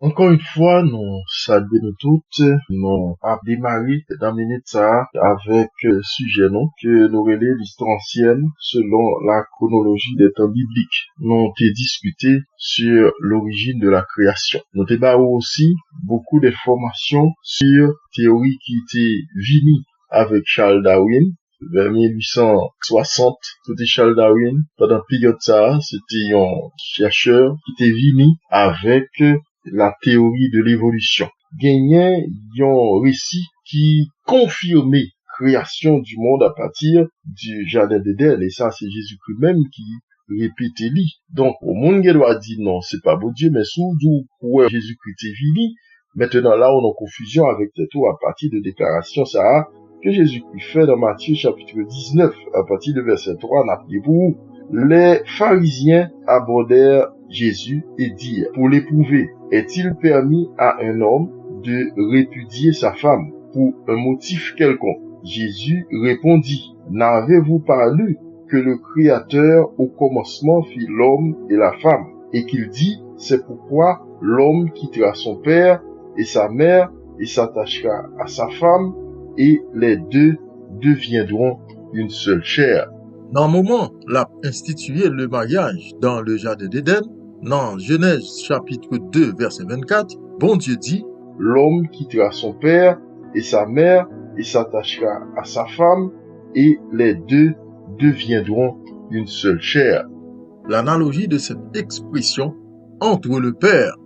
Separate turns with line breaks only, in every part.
Encore une fois, nous saluons nous toutes, nous avons démarré dans minute ça avec sujet non que nous relais l'histoire ancienne selon la chronologie des temps bibliques. Nous avons discuté sur l'origine de la création. Nous avons aussi beaucoup d'informations sur théorie qui était venue avec Charles Darwin. Vers 1860, c'était Charles Darwin. Pendant période ça, c'était un chercheur qui était venu avec la théorie de l'évolution. Gagné un récit qui confirmait création du monde à partir du jardin d'Éden. Et ça, c'est Jésus-Christ même qui répétait lui. Donc, au monde qui doit dire non, c'est pas bon Dieu, mais sous d'où ouais, Jésus-Christ est venu. Maintenant, là, on a confusion avec tout à partir de déclaration, ça, que Jésus-Christ fait dans Matthieu chapitre 19, à partir de verset 3, n'appelez-vous, les pharisiens abordèrent Jésus et dirent, pour l'éprouver, est-il permis à un homme de répudier sa femme pour un motif quelconque? Jésus répondit, n'avez-vous pas lu que le Créateur au commencement fit l'homme et la femme, et qu'il dit, c'est pourquoi l'homme quittera son père et sa mère et s'attachera à sa femme, et les deux deviendront une seule chair.
Dans le moment, l'a institué le mariage dans le jardin d'Éden, dans Genèse chapitre 2, verset 24, bon Dieu dit,
l'homme quittera son père et sa mère et s'attachera à sa femme, et les deux deviendront une seule chair.
L'analogie de cette expression entre le père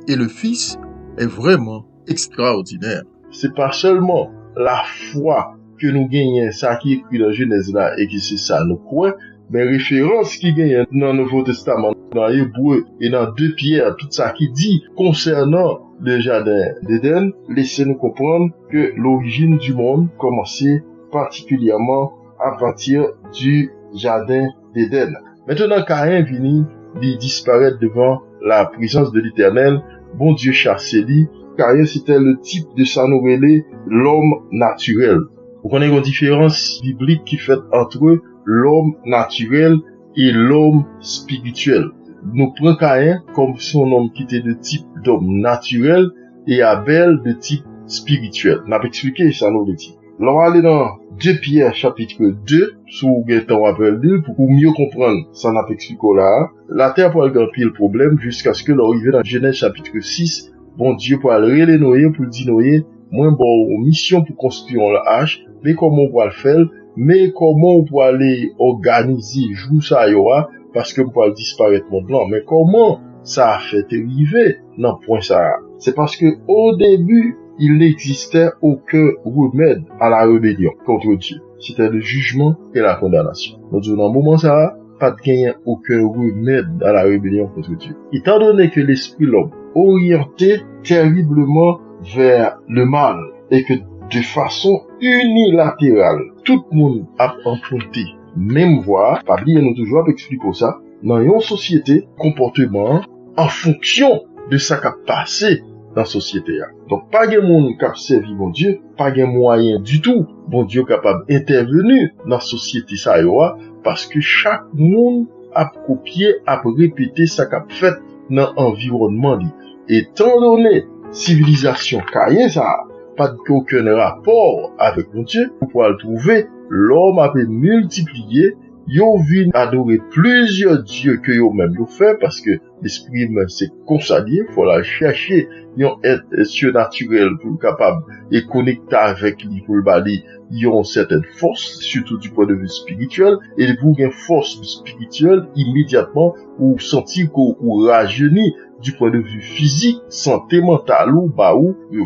et le fils est vraiment extraordinaire.
C'est pas seulement la foi que nous gagnons, ça qui est écrit dans Genèse là, et que c'est ça nous croyons, mais référence qui gagne dans le Nouveau Testament, dans Hébreu et dans 2 Pierre, tout ça qui dit concernant le jardin d'Éden, laissez-nous comprendre que l'origine du monde commençait particulièrement à partir du jardin d'Éden. Maintenant, Caïn vient de disparaître devant la présence de l'Éternel, bon Dieu chassé lui. Caïn, c'était le type de ça nous relait l'homme naturel. Vous connaissez une différence biblique qui fait entre l'homme naturel et l'homme spirituel. Nous prenons Caïn comme son homme qui était de type d'homme naturel et Abel de type spirituel. On a expliqué ça nous le dit. On va aller dans 2 Pierre chapitre 2, sous Gaëtan Abel pour mieux comprendre ça n'a pas expliqué là. La terre pour le pile problème jusqu'à ce que l'on arrive dans Genèse chapitre 6. Bon Dieu pour aller les Noé, pour dire Noé, moins bon mission pour construire la hache, mais comment on va le faire, mais comment on peut aller organiser jour ça y aura, parce que on peut disparaître mon blanc, mais comment ça a fait arriver, non point ça. C'est parce que au début, il n'existait aucun remède à la rébellion contre Dieu. C'était le jugement et la condamnation. Donc dans le moment ça, pas de gagner aucun remède à la rébellion contre Dieu. Étant donné que l'esprit l'homme orienté terriblement vers le mal et que de façon unilatérale, tout le monde a emprunté même voie, pas bien nous toujours expliquer ça, dans une société, comportement en fonction de ça qui a passé dans la société. Donc, pas de monde qui a servi bon Dieu, pas de moyen du tout, bon Dieu capable d'intervenir dans la société ça parce que chaque monde a copié, a répété ça qu'a fait dans l'environnement. Étant donné civilisation Caïn, ça pas aucun rapport avec mon Dieu, pour pouvoir le trouver, l'homme a pu multiplier, yo vient adorer plusieurs dieux que yo même le fait, parce que l'esprit même c'est consacré, faut la chercher, yon être surnaturel pour capable et connecter avec lui pour le bali, yon une certaine force, surtout du point de vue spirituel, et pour une force spirituelle, immédiatement, ou sentir qu'on rajeunit du point de vue physique, santé mentale ou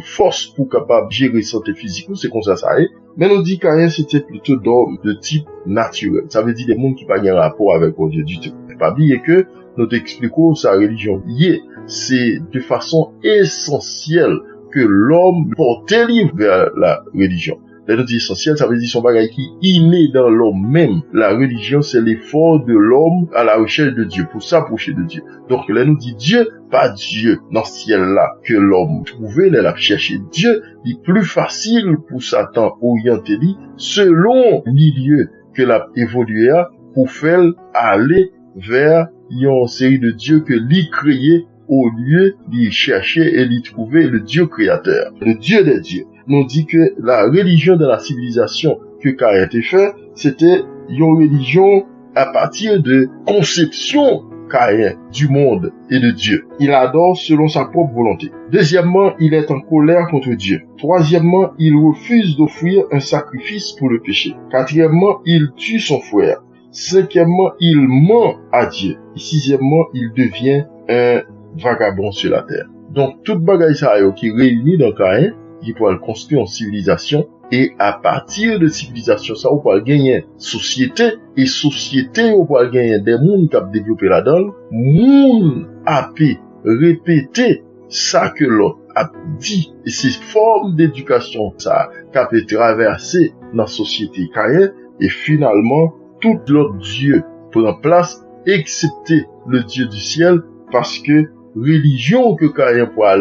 force pour capable gérer santé physique, c'est comme ça est. Mais nous dit qu'Aïn c'était plutôt d'homme de type naturel. Ça veut dire des mondes qui pas un rapport avec Dieu du tout. Pas oublier que nous expliquons sa religion liée. C'est de façon essentielle que l'homme porte vers la religion. Là, nous dit essentiel, ça veut dire son bagage qui est inné dans l'homme même. La religion, c'est l'effort de l'homme à la recherche de Dieu, pour s'approcher de Dieu. Donc, là, nous dit Dieu, pas Dieu dans ce ciel-là que l'homme trouvait, là, chercher Dieu, il est plus facile pour Satan orienter lui selon le milieu que l'a évolué pour faire aller vers une série de dieux que lui créé au lieu d'y chercher et d'y trouver le Dieu créateur, le Dieu des dieux. Nous dit que la religion de la civilisation que Caïn a fait, c'était une religion à partir de conception Caïn du monde et de Dieu. Il adore selon sa propre volonté. Deuxièmement, il est en colère contre Dieu. Troisièmement, il refuse d'offrir un sacrifice pour le péché. Quatrièmement, il tue son frère. Cinquièmement, il ment à Dieu. Et sixièmement, il devient un vagabond sur la terre. Donc, toute bagaille ça qui réunit dans Caïn, qui pourra construire une civilisation, et à partir de civilisation ça, on pourra gagner société, et société, on pourra gagner des mondes qui ont développé là-dedans, monde a pu répéter ça que l'autre a dit, et ces formes d'éducation, ça, qui a pu traverser dans la société Caïn, et finalement, tout l'autre Dieu prend place, excepté le Dieu du ciel, parce que religion que Caïn pourra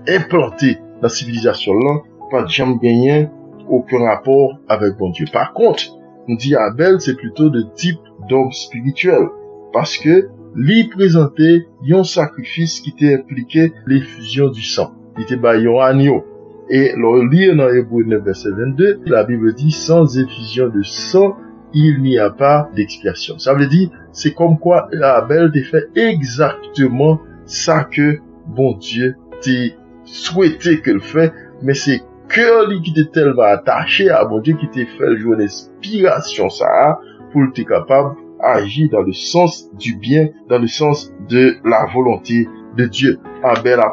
implanter dans la civilisation là, pas jamais gagner aucun rapport avec bon Dieu. Par contre, on dit Abel, c'est plutôt de type d'homme spirituel, parce que lui présentait un sacrifice qui était impliqué l'effusion du sang. Il était un agneau. Et l'on lit dans Hébreux 9, verset 22, la Bible dit, sans effusion de sang, il n'y a pas d'expiation. Ça veut dire, c'est comme quoi Abel a fait exactement ça que bon Dieu t'a souhaité qu'il fait, mais c'est cœur qui était tellement attaché à bon Dieu qui t'a fait jouer l'inspiration ça pour être capable d'agir dans le sens du bien, dans le sens de la volonté de Dieu. Abel a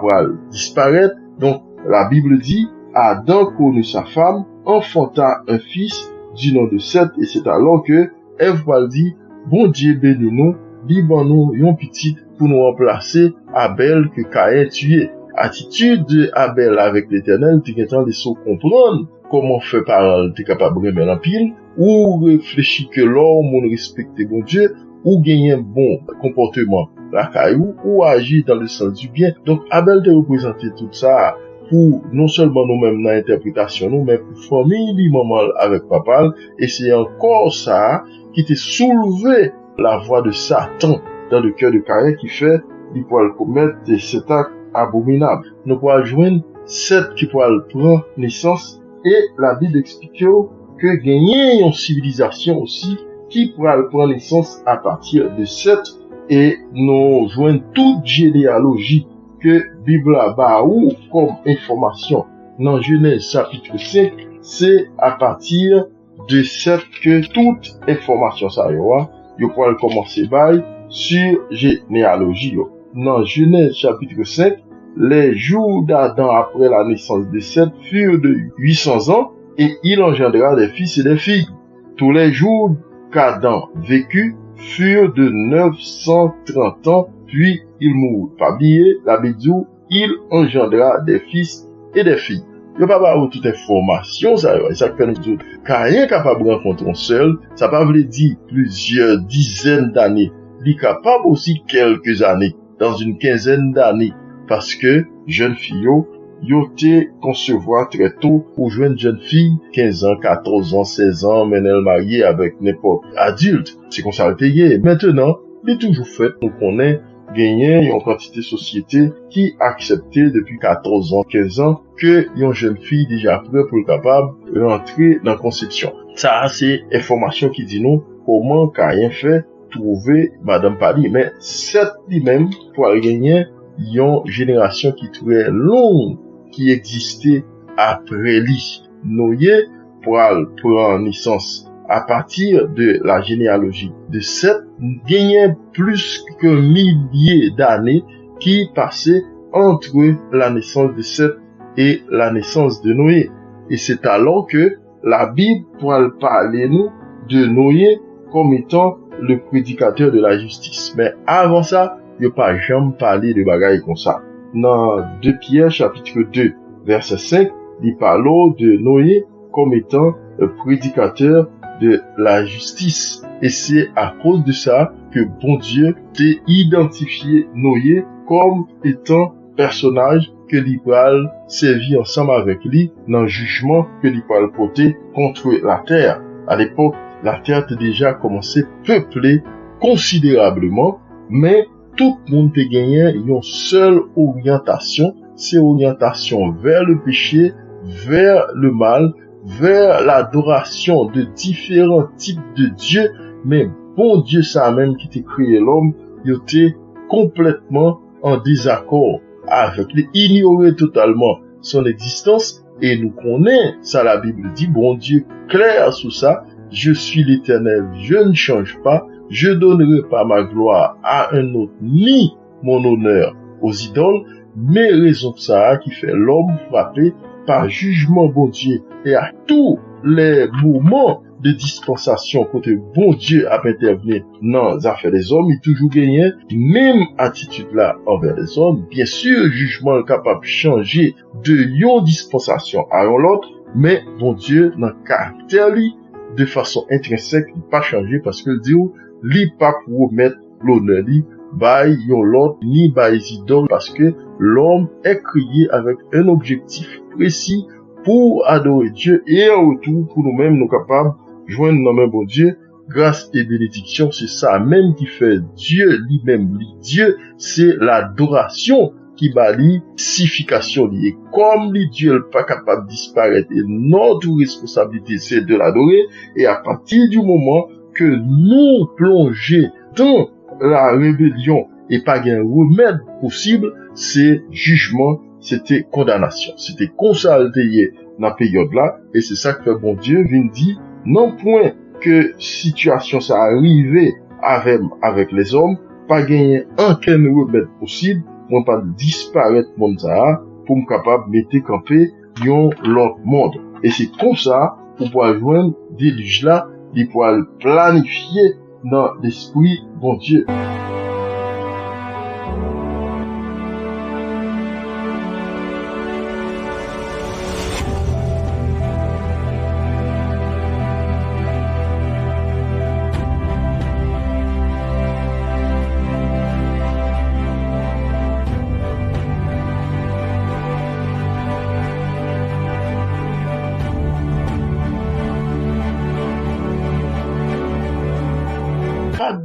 disparaître. Donc la Bible dit Adam connut sa femme, enfanta un fils du nom de Seth, et c'est alors que Ève dit bon Dieu bénis-nous, dis-nous un petit pour nous remplacer Abel que Caïn tué. Attitude de Abel avec l'Éternel, t'es capable de se comprendre comment faire parole, t'es capable de remettre en pile, ou réfléchir que l'homme, on respecte bon Dieu, ou gagner un bon comportement, la caillou, ou agir dans le sens du bien. Donc, Abel te représenté tout ça pour non seulement nous-mêmes dans l'interprétation, nous, mais pour famille, maman avec papa, et c'est encore ça qui t'a soulevé la voix de Satan dans le cœur de Caïn qui fait, il pourra commettre cet acte abominable. Nous pourrons joindre Seth qui pourra prendre naissance, et la Bible explique que gagner une civilisation aussi qui pourra prendre naissance à partir de Seth, et nous joindre toute généalogie que Bible a ou comme information dans Genèse chapitre 5, c'est à partir de Seth que toute information ça y aura, vous pourrez commencer by sur généalogie. Dans Genèse chapitre 5, les jours d'Adam après la naissance de Seth furent de 800 ans, et il engendra des fils et des filles. Tous les jours qu'Adam vécut furent de 930 ans, puis il mourut. Pas oublier, la Bible dit, il engendra des fils et des filles. Il n'y a pas toute information, ça fait nous dire, Caïn est capable de rencontrer un seul, ça ne veut pas dire plusieurs dizaines d'années, il est capable aussi quelques années, dans une quinzaine d'années, parce que jeune fille, yo te concevoir très tôt pour jouer une jeune fille, 15 ans, 14 ans, 16 ans, mais elle mariée avec n'importe adulte. C'est comme ça le payer. Maintenant, il est toujours fait, donc on est gagné une quantité de société qui acceptait depuis 14 ans, 15 ans, que une jeune fille déjà prête pour le capable de rentrer dans la conception. Ça, c'est information qui dit nous comment Caïn fait trouver Madame Pali, mais cette lui-même pour gagner une génération qui est très longue qui existait après lui. Noé pour prendre naissance à partir de la généalogie de Seth, gagnait plus que milliers d'années qui passaient entre la naissance de Seth et la naissance de Noé. Et c'est alors que la Bible pourra parler nous de Noé comme étant le prédicateur de la justice. Mais avant ça, il n'y a pas jamais parlé de bagaille comme ça. Dans 2 Pierre chapitre 2 verset 5, il parle de Noé comme étant le prédicateur de la justice. Et c'est à cause de ça que bon Dieu t'a identifié Noé comme étant personnage que l'Ibral servit ensemble avec lui dans le jugement que l'Ibral portait contre la terre. À l'époque, la terre était déjà commencé à peupler considérablement, mais tout le monde te gagné une seule orientation, c'est orientation vers le péché, vers le mal, vers l'adoration de différents types de dieux, mais bon Dieu ça même qui t'a créé l'homme, il était complètement en désaccord avec lui, ignorait totalement son existence, et nous connaissons ça, la Bible dit, bon Dieu clair sur ça, je suis l'Éternel, je ne change pas, je donnerai pas ma gloire à un autre, ni mon honneur aux idoles, mais raison ça qui fait l'homme frappé par jugement bon Dieu, et à tous les moments de dispensation côté bon Dieu a intervenu dans les affaires des hommes, il toujours gagné même attitude là envers les hommes. Bien sûr, jugement est capable de changer de une dispensation à l'autre, mais bon Dieu dans le caractère lui, de façon intrinsèque, il pas changé parce que Dieu lui pas pour mettre l'honneur lui by yon l'autre ni by idole, parce que l'homme est créé avec un objectif précis pour adorer Dieu, et en retour pour nous-mêmes nous capables joindre dans même bon Dieu grâce et bénédiction. C'est ça même qui fait Dieu lui-même. Dieu, c'est l'adoration qui bali signification liée. Comme Dieu n'est pas capable de disparaître, et notre responsabilité c'est de l'adorer, et à partir du moment que nous plongeons dans la rébellion et pas un remède possible, c'est jugement, c'était condamnation. C'était consalté dans la période là, et c'est ça que fait bon Dieu vient dire, non point que situation ça arrivé avec les hommes, pas gagner aucun remède possible, pour pas disparaître monde ça, pour me capable mettre camper dans l'autre monde. Et c'est comme ça, pour pouvoir joindre des déluge là, il pouvoir planifier dans l'esprit bon Dieu.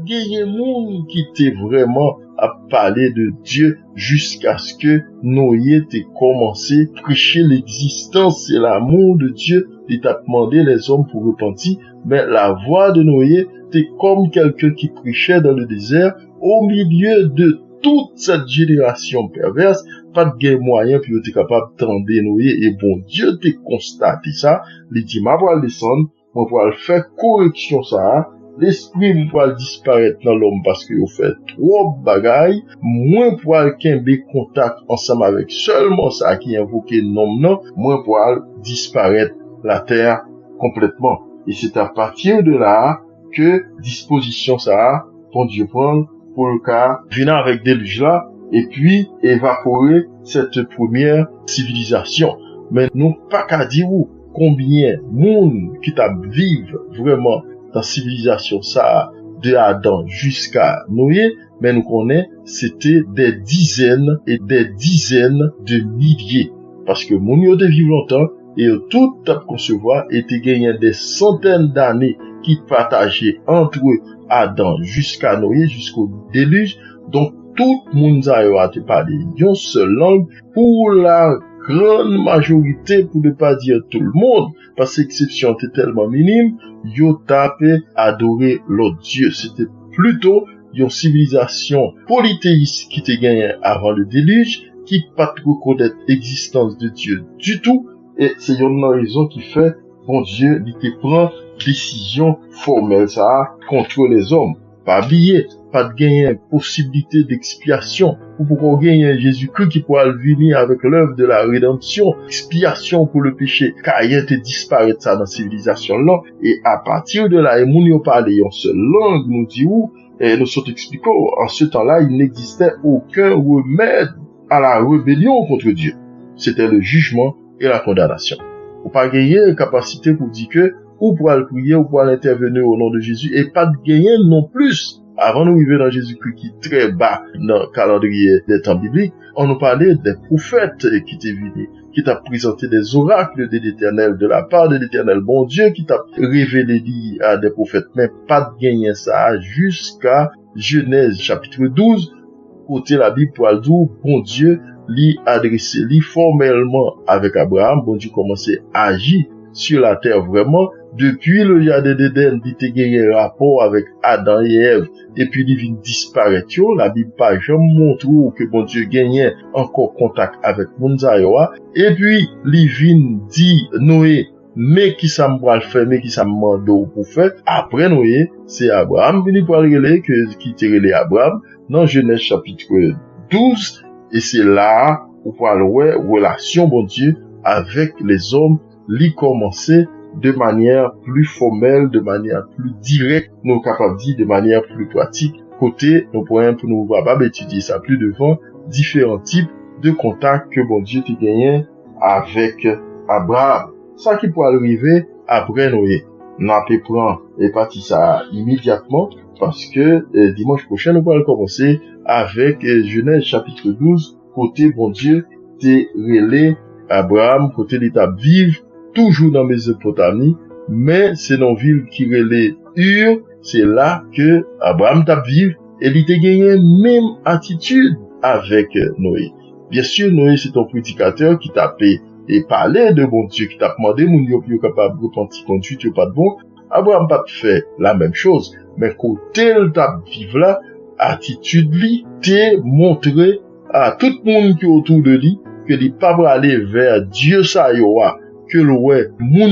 Il y a des gens qui étaient vraiment à parler de Dieu jusqu'à ce que Noé ait commencé à prêcher l'existence et l'amour de Dieu. Il a demandé les hommes pour repentir, mais la voix de Noé était comme quelqu'un qui prêchait dans le désert au milieu de toute cette génération perverse. Pas de moyen pour être capable d'entendre Noé, et bon Dieu t'a constaté ça. Il dit, ma voix descendre, on va faire correction ça. L'esprit va disparaître dans l'homme parce que vous fait trop bagaille, moins pour qu'il contact ensemble avec seulement ça qui invoque nom non, moins pour disparaître la terre complètement. Et c'est à partir de là que disposition ça, bon Dieu prend pour le cas, venir avec déluge là, et puis évaporer cette première civilisation. Mais nous pas qu'à dire combien monde qui t'a vivre vraiment dans civilisation ça de Adam jusqu'à Noé, mais nous connaissons c'était des dizaines et des dizaines de milliers, parce que mon yo de vivre longtemps et tout à concevoir était gagné des centaines d'années qui partageaient entre Adam jusqu'à Noé jusqu'au déluge. Donc tout le monde a te parler une seule langue pour la grande majorité, pour ne pas dire tout le monde, parce que l'exception était tellement minime, yo tapé adorer l'autre Dieu. C'était plutôt une civilisation polythéiste qui était gagnée avant le déluge, qui pas reconnaître l'existence de Dieu du tout, et c'est une raison qui fait, bon Dieu, il te prend décision formelle ça contre les hommes. Pas oublier, pas de gagner possibilité d'expiation, ou pour gagner Jésus-Christ qui pourra venir avec l'œuvre de la rédemption, expiation pour le péché, car il était disparaître ça dans la civilisation là, et à partir de là, et moun yo parle en seule langue, nous dit où, et nous sommes expliqués, en ce temps-là, il n'existait aucun remède à la rébellion contre Dieu. C'était le jugement et la condamnation. Ou pas gagner capacité pour dire que, ou pour aller prier, ou pour aller intervenir au nom de Jésus, et pas de gagner non plus. Avant nous arriver dans Jésus-Christ qui est très bas dans le calendrier des temps bibliques, on nous parlait des prophètes qui étaient venus, qui t'a présenté des oracles de l'Éternel, de la part de l'Éternel, bon Dieu, qui t'a révélé à des prophètes, mais pas de gagner ça jusqu'à Genèse chapitre 12, côté la Bible pour dire, bon Dieu, lui adressé, lui formellement avec Abraham, bon Dieu commençait à agir sur la terre vraiment. Depuis le jardin d'Éden, il était gagné un rapport avec Adam et Ève, et puis il vient disparaître. La Bible pas jamais montre que bon Dieu gagnait encore contact avec Mounzaïwa, et puis il vient dit Noé, mais qui ça me faire, mais qui ça me demande pour faire. Après Noé, c'est Abraham, venu pour le qui te relé Abraham, dans Genèse chapitre 12, et c'est là où on parle relation bon Dieu avec les hommes, lui commencer de manière plus formelle, de manière plus directe, nous capables de dire de manière plus pratique. Côté, nous pourrions pour nous capables étudier ça plus devant différents types de contacts que bon Dieu t'a gagné avec Abraham. Ça qui pourrait arriver après Noé. N'a pas prendre et parti ça immédiatement parce que dimanche prochain nous allons commencer avec Genèse chapitre 12, côté bon Dieu t'a relé Abraham, côté l'état vive toujours dans Mésopotamie, mais c'est dans ville qui relait Ur, c'est là que Abraham t'a vivre et il t'a gagné même attitude avec Noé. Bien sûr, Noé c'est un prédicateur qui t'a payé et parler de bon Dieu, qui t'a demandé mon yo plus capable de repentir conduite, yo pas de bon. Abraham pas fait la même chose, mais côté il t'a vivre là, attitude li t'est montré à tout le monde qui est autour de lui que il pas aller vers Dieu ça yoa que l'oué moun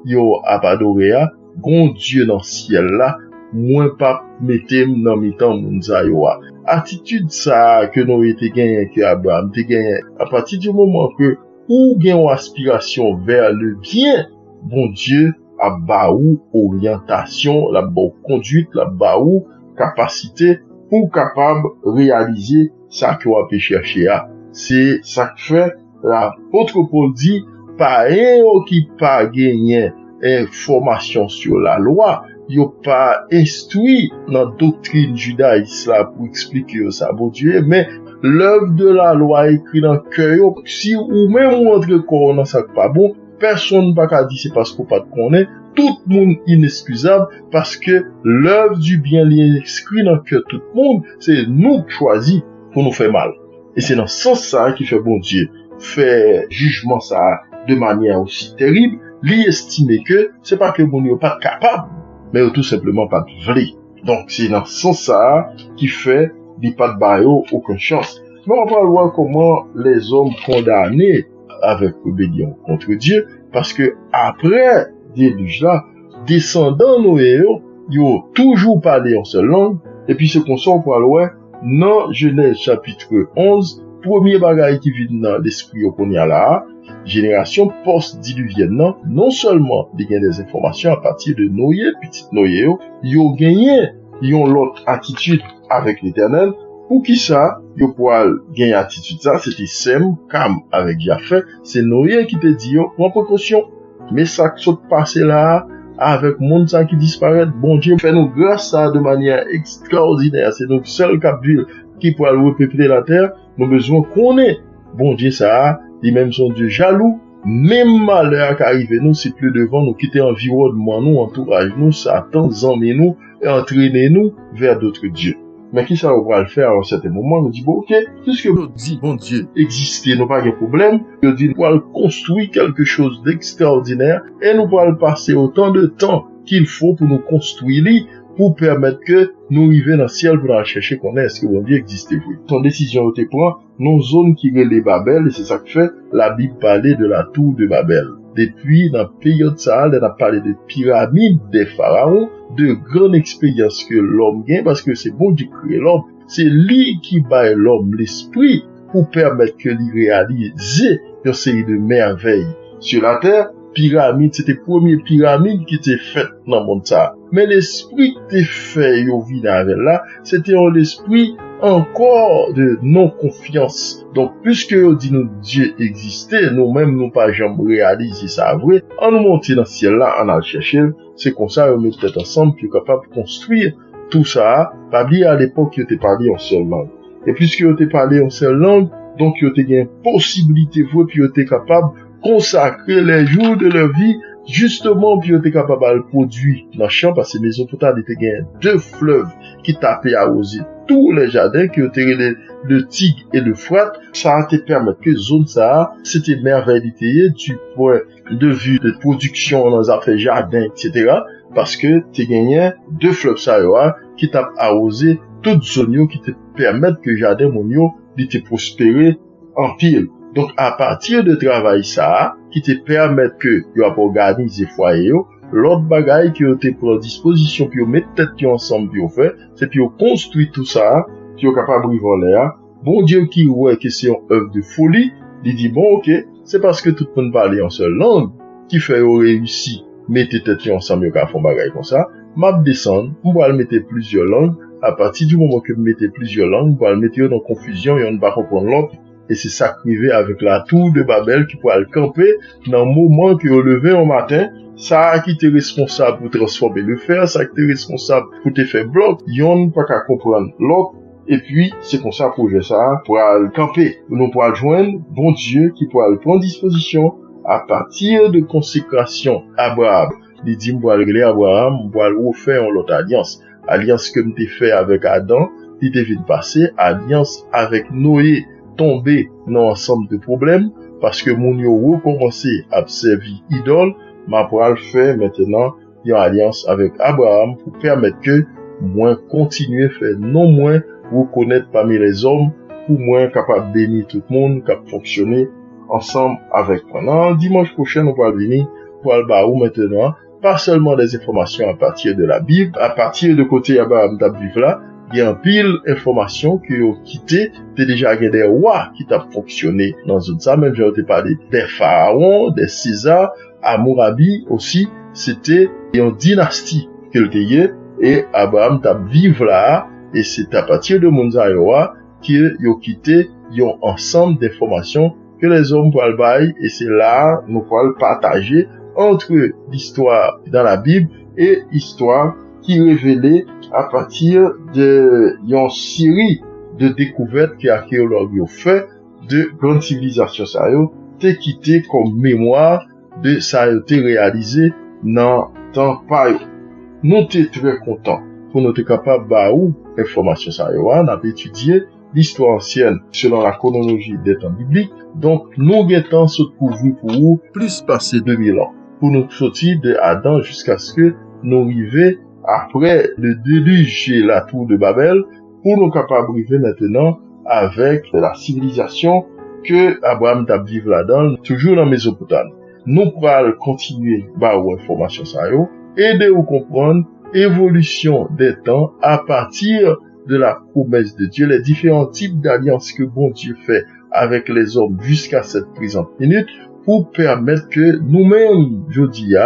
yo ap adoré a gon Dieu dans ciel là moins pas mettem dans mi-temps moun sa yo a attitude ça que nous été gagné que Abraham te gagné à partir du moment que ou gen une aspiration vers le bien bon Dieu a ba ou orientation la bonne conduite la ba ou capacité pour capable réaliser ça que on peut chercher à c'est ça que fait l'apôtre Paul dit pas un qui pas gagné information sur la loi, yo pas instruit dans doctrine judaïque là pour expliquer ça bon Dieu, mais l'œuvre de la loi écrit dans cœur, si ou même montre qu'on dans ça pas bon, personne pas qu'à dire c'est parce qu'on pas de connaît, tout le monde inexcusable parce que l'œuvre du bien est écrit dans cœur tout le monde, c'est nous choisi pour nous faire mal. Et c'est dans ce sens ça qui fait bon Dieu fait jugement ça de manière aussi terrible, lui estimer que c'est pas que bon yo pas capable, mais tout simplement pas vrai. Donc c'est dans ce sens ça qui fait dit pas de bayo aucune chance. Mais on va voir comment les hommes condamnés avec rébellion contre Dieu, parce que après déluge là, descendants Noé yo toujours parlé en seule langue, et puis c'est qu'on s'en parle dans Genèse chapitre 11, premier bagage qui vient dans l'esprit qu'on y a là, génération post-diluvienne, non seulement il y a des informations à partir de Noé, petit Noé, yo gagné, yon l'autre attitude avec l'Éternel, pour qui ça, yo pourra gagner attitude ça, c'était Sem, Cam avec Japheth, c'est Noé qui te dit, prends précaution, mais ça qui s'est passé là, avec monde ça qui disparaît, bon Dieu fait nous grâce ça de manière extraordinaire, c'est notre seul capville qui pourra repeupler la terre, nous besoin qu'on ait, bon Dieu ça, il même son Dieu jaloux, même malheur qui arrive nous, c'est plus devant nous, quitter environnement nous, entourage nous, Satan, emmène nous, et entraîner nous vers d'autres dieux. Mais qui ça va le faire à un certain moment, nous dit, bon, ok, puisque nous dit, bon Dieu, exister, nous pas de problème, nous dit, nous pourrons construire quelque chose d'extraordinaire, et nous pourrons passer autant de temps qu'il faut pour nous construire, pour permettre que nous arrivions dans le ciel pour aller chercher qu'on est, est-ce que bon Dieu existe, oui. Son décision était prend, nos zones qui relèvent Babel, et c'est ça que fait, la Bible parlait de la tour de Babel. Depuis, dans la période Sahel, on a parlé de pyramides des pharaons, de grandes expériences que l'homme gagne, parce que c'est bon Dieu créer l'homme. C'est lui qui bat l'homme l'esprit pour permettre que lui réalise une série de merveilles sur la terre. Pyramide, c'était la première pyramide qui était faite dans le monde ça. Mais l'esprit qui était fait au village là, c'était un esprit encore de non-confiance. Donc, puisque on dit nous Dieu existait, nous-mêmes nous pas jamais réaliser ça vrai, en nous monter dans le ciel là, on a le chercher, c'est comme ça, on met peut-être ensemble, puis capable de construire tout ça. Pas oublier à l'époque, il était parlé en seule langue. Et puisque il était parlé en seule langue, donc il était une possibilité, puis il était capable consacrer les jours de leur vie justement, puis on était capable de produire dans le champ, parce que Mésopotamie était gagné 2 fleuves qui tapaient à arroser tous les jardins, qui étaient le Tigre et le Fourat. Ça a été permis que zone ça, c'était merveilleux du point de vue de production dans les affaires jardins, etc. Parce que tu gagné 2 fleuves ça, qui tapent arroser toute zone qui te permettent que jardin monio de te prospérer en pile. Donc, à partir de travail ça, qui te permettent que tu as organisé foyer, l'autre bagaille qui te prend disposition, puis mettre tête ensemble, puis fait, c'est puis construire tout ça, puis capable de vivre l'air. Bon Dieu qui ouais que c'est une œuvre de folie, il dit bon ok, c'est parce que tout le monde parle en seule langue, qui fait réussi, mettez tête ensemble, puis faire bagaille comme ça, m'a descendre, on va mettre plusieurs langues. À partir du moment que vous mettez plusieurs langues, vous allez mettre dans confusion et on ne va pas comprendre l'autre. Et c'est ça qui arrive avec la tour de Babel qui pourra le camper dans le moment que vous levez au matin. Ça qui est responsable pour transformer le fer, ça qui est responsable pour te faire bloc. Yon pas qu'à comprendre l'autre. Et puis, c'est comme ça pour jouer ça, pour le camper. Nous pourrons joindre bon Dieu qui pourra le prendre disposition à partir de consécration Abraham. Il dit, moi, le Abraham, moi, le refaire l'autre alliance. Alliance que nous t'ai fait avec Adam, il devait passer, alliance avec Noé, tomber dans un ensemble de problèmes, parce que mon yo recommencé à servir idole, ma pour le faire maintenant, il y a alliance avec Abraham pour permettre que moi continuer faire non moins reconnaître parmi les hommes, pour moi capable de bénir tout le monde, capable de fonctionner ensemble avec moi. Non, dimanche prochain, on va venir pour le baou maintenant, pas seulement des informations à partir de la Bible, à partir de côté Abraham d'Abviv là, il y a un pile d'informations qui ont quitté, t'es déjà des rois qui t'a fonctionné dans une ça, même j'ai parlé des pharaons, des Césars, Hammurabi aussi, c'était une dynastie qu'il était, et Abraham d'Abviv là, et c'est à partir de Monzaïwa qu'ils ont quitté, ils ont ensemble d'informations que les hommes pourraient bailler, et c'est là, nous pourrons partager entre l'histoire dans la Bible et l'histoire qui est révélée à partir de une série de découvertes que l'archéologue a fait de grandes civilisations ça t'est quitté comme mémoire de ça a été réalisé dans temps pas. Nous t'es très content pour nous être capable baou information ça on a étudié l'histoire ancienne selon la chronologie des temps bibliques. Donc nous guettons ce couvrir pour vous plus passé 2000 ans pour nous sortir de Adam jusqu'à ce que nous arrivions après le déluge et la tour de Babel, pour nous capables d'arriver maintenant avec la civilisation que Abraham t'a vivre là-dedans, toujours dans Mésopotamie. Nous pourrons continuer par vos informations ça yo, aider à comprendre l'évolution des temps à partir de la promesse de Dieu, les différents types d'alliances que bon Dieu fait avec les hommes jusqu'à cette présente minute, pour permettre que nous-mêmes, jeudi,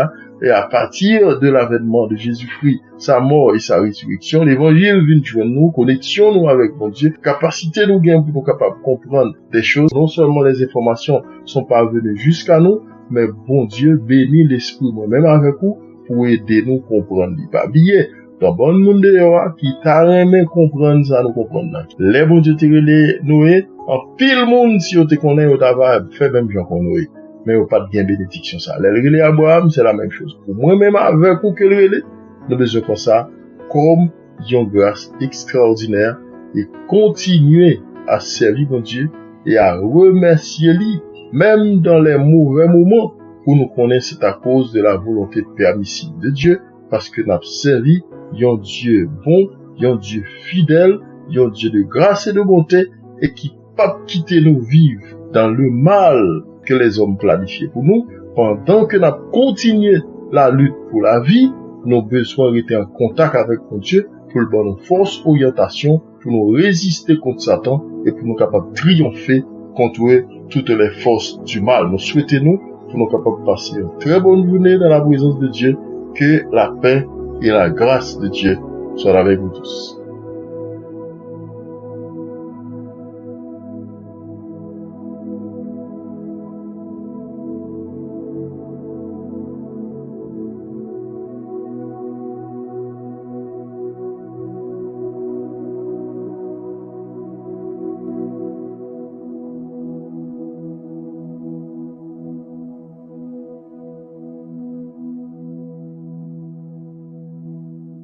et à partir de l'avènement de Jésus-Christ, sa mort et sa résurrection, l'évangile vient joindre nous, connexion nous avec mon Dieu, capacité nous gain pour nous capables de comprendre des choses. Non seulement les informations sont parvenues jusqu'à nous, mais bon Dieu bénit l'esprit moi-même avec vous pour aider nous comprendre. Il pas billet. Dans bon monde qui t'a aimé comprendre ça, nous comprendre. Les bon Dieu te relé Noé, en pile monde si on te connaît, on t'a fait même gens qu'on Noé. Mais on pas de bien bénédiction ça. Le relais Abraham, c'est la même chose. Pour moi-même avec vous que le relais, nous besoin comme ça, comme une grâce extraordinaire et continuer à servir mon Dieu et à remercier lui, même dans les mauvais moments, pour nous connaître c'est à cause de la volonté permissive de Dieu, parce que nous avons servi un Dieu bon, un Dieu fidèle, un Dieu de grâce et de bonté, et qui pas quitter nous vivre dans le mal que les hommes planifient pour nous, pendant que nous continuons la lutte pour la vie, nos besoins étaient en contact avec mon Dieu pour le bon force, orientation, pour nous résister contre Satan et pour nous capables de triompher contre toutes les forces du mal. Nous souhaitons pour nous capables de passer une très bonne journée dans la présence de Dieu, que la paix et la grâce de Dieu soient avec vous tous.